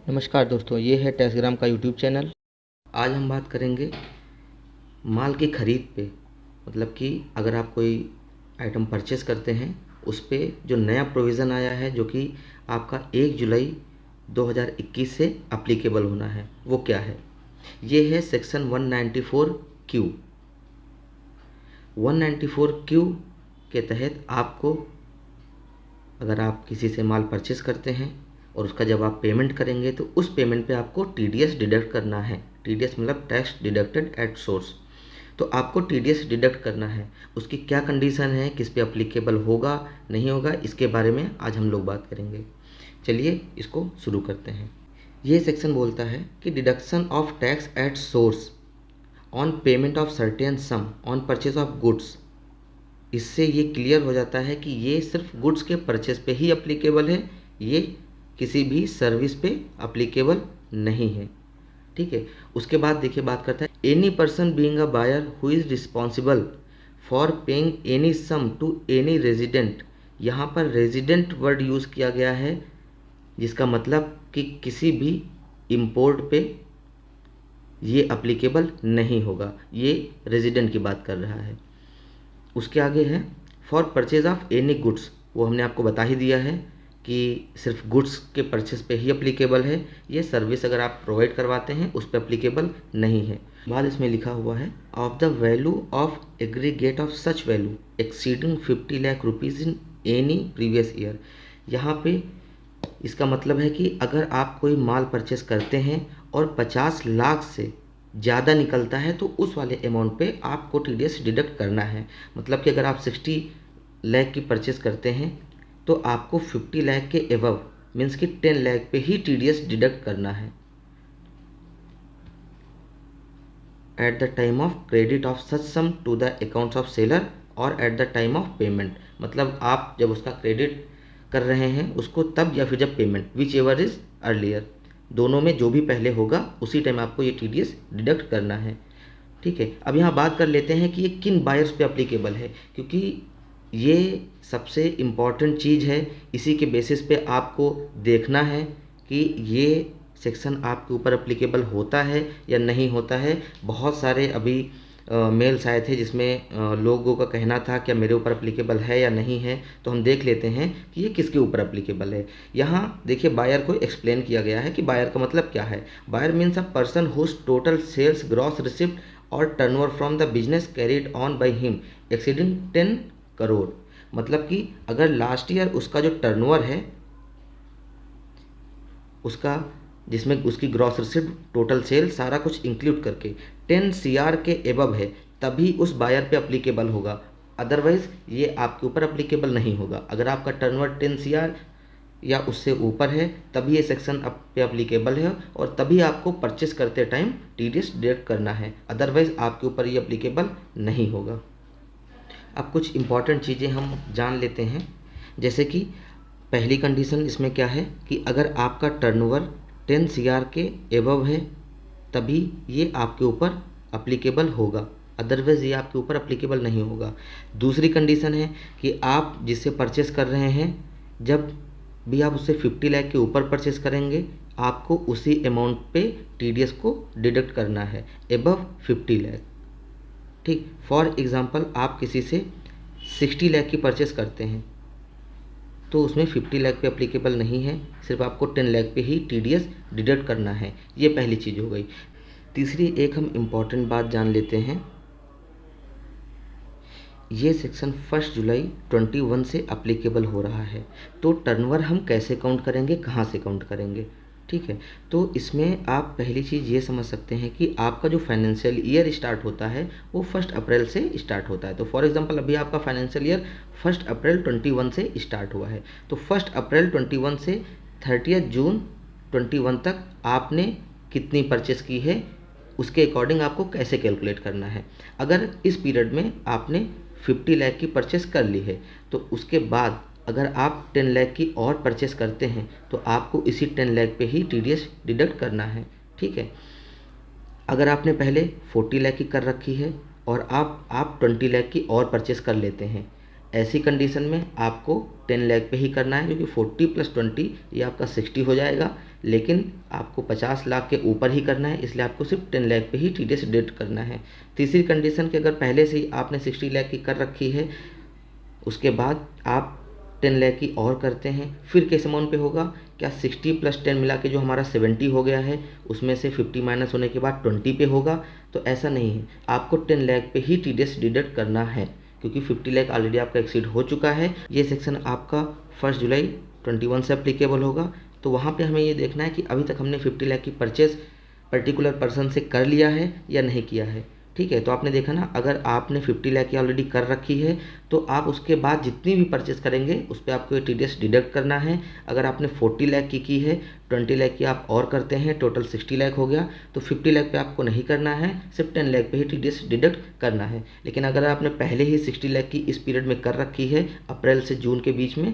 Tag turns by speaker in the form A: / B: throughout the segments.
A: नमस्कार दोस्तों, ये है टेस्ग्राम का यूट्यूब चैनल। आज हम बात करेंगे माल की ख़रीद पे। मतलब कि अगर आप कोई आइटम परचेस करते हैं उस पे जो नया प्रोविज़न आया है, जो कि आपका 1 जुलाई 2021 से अप्लीकेबल होना है, वो क्या है? ये है सेक्शन 194Q। 194Q के तहत आपको, अगर आप किसी से माल परचेस करते हैं और उसका जब आप पेमेंट करेंगे तो उस पेमेंट पे आपको टीडीएस डिडक्ट करना है। टीडीएस मतलब टैक्स डिडक्टेड एट सोर्स। तो आपको टीडीएस डिडक्ट करना है। उसकी क्या कंडीशन है, किस पे अप्लीकेबल होगा नहीं होगा, इसके बारे में आज हम लोग बात करेंगे। चलिए इसको शुरू करते हैं। ये सेक्शन बोलता है कि deduction of tax at source on payment of certain some on purchase of goods. इससे ये क्लियर हो जाता है कि ये सिर्फ गुड्स के परचेज पे ही अप्लीकेबल है, ये किसी भी सर्विस पे अप्लीकेबल नहीं है। ठीक है। उसके बाद देखिए बात करता है any person being a buyer who is responsible for paying any sum to any resident. यहाँ पर रेजिडेंट वर्ड यूज़ किया गया है, जिसका मतलब कि किसी भी इम्पोर्ट पे ये अप्लीकेबल नहीं होगा। ये रेजिडेंट की बात कर रहा है। उसके आगे है for purchase of any goods. वो हमने आपको बता ही दिया है कि सिर्फ गुड्स के परचेज पे ही अप्लीकेबल है। ये सर्विस अगर आप प्रोवाइड करवाते हैं उस पर अप्लीकेबल नहीं है। बाद इसमें लिखा हुआ है of the value of aggregate of such value exceeding 50 lakh rupees in any previous year. यहाँ पे इसका मतलब है कि अगर आप कोई माल परचेस करते हैं और 50 लाख से ज़्यादा निकलता है तो उस वाले अमाउंट पे आपको टीडीएस डिडक्ट करना है। मतलब कि अगर आप 60 लाख की परचेस करते हैं तो आपको 50 लाख के एबव मीन्स कि 10 लाख पे ही टीडीएस डिडक्ट करना है at the time of credit of such sum to the accounts of seller और at the time of payment. मतलब आप जब उसका क्रेडिट कर रहे हैं उसको तब या फिर जब payment, which ever is earlier, दोनों में जो भी पहले होगा उसी टाइम आपको ये टीडीएस डिडक्ट करना है। ठीक है। अब यहाँ बात कर लेते हैं कि ये किन बायर्स पे अप्लीकेबल है, क्योंकि ये सबसे इम्पॉर्टेंट चीज़ है। इसी के बेसिस पे आपको देखना है कि ये सेक्शन आपके ऊपर अप्लीकेबल होता है या नहीं होता है। बहुत सारे अभी मेल्स आए थे जिसमें लोगों का कहना था क्या मेरे ऊपर अप्लीकेबल है या नहीं है। तो हम देख लेते हैं कि ये किसके ऊपर अप्लीकेबल है। यहाँ देखिए बायर को एक्सप्लेन किया गया है कि बायर का मतलब क्या है। Buyer means a person whose total sales gross receipt और turnover from the business carried on by him exceeding 10 crore. मतलब कि अगर लास्ट ईयर उसका जो टर्नओवर है उसका, जिसमें उसकी ग्रॉस रिसिप्ट, टोटल सेल, सारा कुछ इंक्लूड करके 10 सीआर के एबव है, तभी उस बायर पे अप्लीकेबल होगा। अदरवाइज ये आपके ऊपर अप्लीकेबल नहीं होगा। अगर आपका टर्नओवर 10 सीआर या उससे ऊपर है तभी ये सेक्शन आप पे अप्लीकेबल है और तभी आपको परचेस करते टाइम टीडीएस डिडक्ट करना है। अदरवाइज आपके ऊपर ये अप्लीकेबल नहीं होगा। अब कुछ इंपॉर्टेंट चीज़ें हम जान लेते हैं। जैसे कि पहली कंडीशन इसमें क्या है कि अगर आपका टर्नओवर 10 सीआर के एबव है तभी ये आपके ऊपर अप्लीकेबल होगा, अदरवाइज़ ये आपके ऊपर अप्लीकेबल नहीं होगा। दूसरी कंडीशन है कि आप जिससे परचेस कर रहे हैं, जब भी आप उससे 50 लाख के ऊपर परचेस करेंगे आपको उसी अमाउंट पे टीडीएस को डिडक्ट करना है, एबव 50 लाख। ठीक। फॉर एग्ज़ाम्पल आप किसी से 60 लाख की परचेस करते हैं तो उसमें 50 लाख पे अप्लीकेबल नहीं है, सिर्फ आपको 10 लाख पे ही टीडीएस डिडक्ट करना है। ये पहली चीज़ हो गई। तीसरी एक हम इम्पॉर्टेंट बात जान लेते हैं। ये सेक्शन 1 जुलाई 21 से अप्लीकेबल हो रहा है। तो टर्नओवर हम कैसे काउंट करेंगे, कहाँ से काउंट करेंगे? ठीक है। तो इसमें आप पहली चीज़ ये समझ सकते हैं कि आपका जो फाइनेंशियल ईयर स्टार्ट होता है वो 1 अप्रैल से स्टार्ट होता है। तो फॉर एग्जांपल अभी आपका फाइनेंशियल ईयर 1 अप्रैल 21 से स्टार्ट हुआ है। तो 1 अप्रैल 21 से 30 जून 21 तक आपने कितनी परचेस की है उसके अकॉर्डिंग आपको कैसे कैलकुलेट करना है। अगर इस पीरियड में आपने 50 लाख की परचेस कर ली है तो उसके बाद अगर आप 10 लाख की और परचेस करते हैं तो आपको इसी 10 लाख पे ही टीडीएस डिडक्ट करना है। ठीक है। अगर आपने पहले 40 लाख की कर रखी है और आप 20 लाख की और परचेस कर लेते हैं, ऐसी कंडीशन में आपको 10 लाख पे ही करना है, क्योंकि 40 + 20 ये आपका 60 हो जाएगा। लेकिन आपको 50 लाख के ऊपर ही करना है, इसलिए आपको सिर्फ 10 लाख पे ही TDS डिडक्ट करना है। तीसरी कंडीशन कि अगर पहले से ही आपने 60 लाख की कर रखी है, उसके बाद आप 10 लाख की और करते हैं, फिर किस अमाउंट पे होगा? क्या 60 + 10 मिला के जो हमारा 70 हो गया है, उसमें से 50 माइनस होने के बाद 20 पे होगा? तो ऐसा नहीं है, आपको 10 लाख पे ही TDS डिडक्ट करना है, क्योंकि 50 लाख ऑलरेडी आपका एक्सीड हो चुका है। ये सेक्शन आपका 1 जुलाई 21 से अप्लीकेबल होगा। तो वहाँ पे हमें ये देखना है कि अभी तक हमने 50 लाख की परचेज पर्टिकुलर पर्सन से कर लिया है या नहीं किया है। ठीक है, तो आपने देखा ना, अगर आपने 50 लाख की ऑलरेडी कर रखी है तो आप उसके बाद जितनी भी परचेस करेंगे उस पर आपको ये TDS डिडक्ट करना है। अगर आपने 40 लाख की है, 20 लाख की आप और करते हैं, टोटल 60 लाख हो गया, तो 50 लाख पे आपको नहीं करना है, सिर्फ 10 लाख पे ही TDS डिडक्ट करना है। लेकिन अगर आपने पहले ही 60 लाख की इस पीरियड में कर रखी है, अप्रैल से जून के बीच में,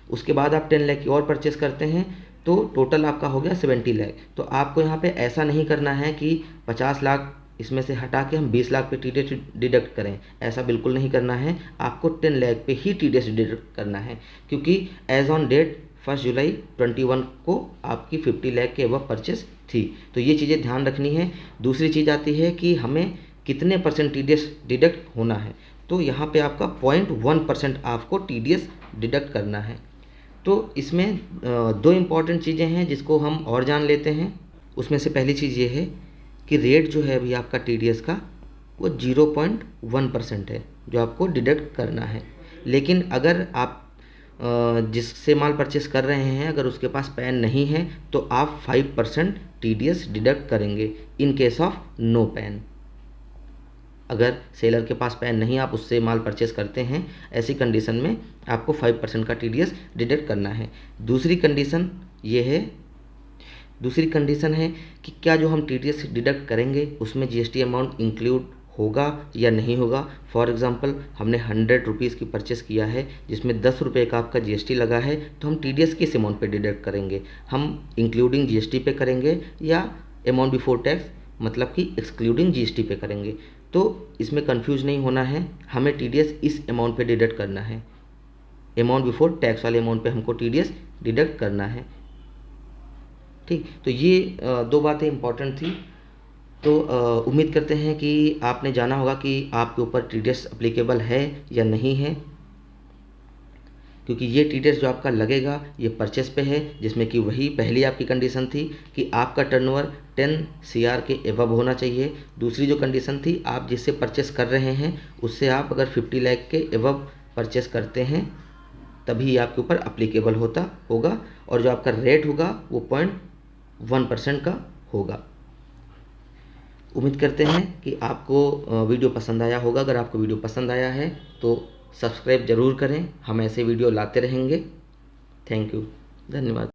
A: उसके बाद आप 10 लाख की और परचेस करते हैं, तो टोटल आपका हो गया 70 लाख। तो आपको यहाँ पे ऐसा नहीं करना है कि 50 लाख इसमें से हटा के हम 20 लाख पे TDS डिडक्ट करें, ऐसा बिल्कुल नहीं करना है। आपको 10 लाख पे ही TDS डिडक्ट करना है, क्योंकि एज ऑन डेट 1 जुलाई 21 को आपकी 50 लाख के अबव परचेस थी। तो ये चीज़ें ध्यान रखनी है। दूसरी चीज़ आती है कि हमें कितने % TDS डिडक्ट होना है। तो यहाँ पे आपका 0.1% आपको TDS डिडक्ट करना है। तो इसमें दो इम्पॉर्टेंट चीज़ें हैं जिसको हम और जान लेते हैं। उसमें से पहली चीज़ ये है कि रेट जो है अभी आपका TDS का वो 0.1% है जो आपको डिडक्ट करना है। लेकिन अगर आप जिससे माल परचेस कर रहे हैं, अगर उसके पास पैन नहीं है तो आप 5% TDS डिडक्ट करेंगे in case of no PAN. अगर सेलर के पास पैन नहीं, आप उससे माल परचेस करते हैं, ऐसी कंडीशन में आपको 5% का TDS डिडक्ट करना है। दूसरी कंडीशन है कि क्या जो हम TDS डिडक्ट करेंगे उसमें GST अमाउंट इंक्लूड होगा या नहीं होगा। फॉर एग्जांपल हमने 100 रुपीज़ की परचेस किया है जिसमें 10 रुपये का आपका GST लगा है, तो हम TDS किस अमाउंट पे डिडक्ट करेंगे? हम इंक्लूडिंग GST पे करेंगे या अमाउंट बिफोर टैक्स मतलब कि एक्सक्लूडिंग GST पे करेंगे? तो इसमें कंफ्यूज नहीं होना है, हमें TDS इस अमाउंट पे डिडक्ट करना है, अमाउंट बिफोर टैक्स वाले अमाउंट पे हमको TDS डिडक्ट करना है। ठीक, तो ये दो बातें इंपॉर्टेंट थी। तो उम्मीद करते हैं कि आपने जाना होगा कि आपके ऊपर TDS अप्लीकेबल है या नहीं है, क्योंकि ये TDS जो आपका लगेगा ये परचेस पे है, जिसमें कि वही पहली आपकी कंडीशन थी कि आपका टर्नओवर 10 CR के एबव होना चाहिए। दूसरी जो कंडीशन थी, आप जिससे परचेस कर रहे हैं उससे आप अगर 50 लाख के एबव परचेस करते हैं तभी आपके ऊपर अप्लीकेबल होगा, और जो आपका रेट होगा वो 0.1% का होगा। उम्मीद करते हैं कि आपको वीडियो पसंद आया होगा। अगर आपको वीडियो पसंद आया है तो सब्सक्राइब ज़रूर करें, हम ऐसे वीडियो लाते रहेंगे। थैंक यू, धन्यवाद।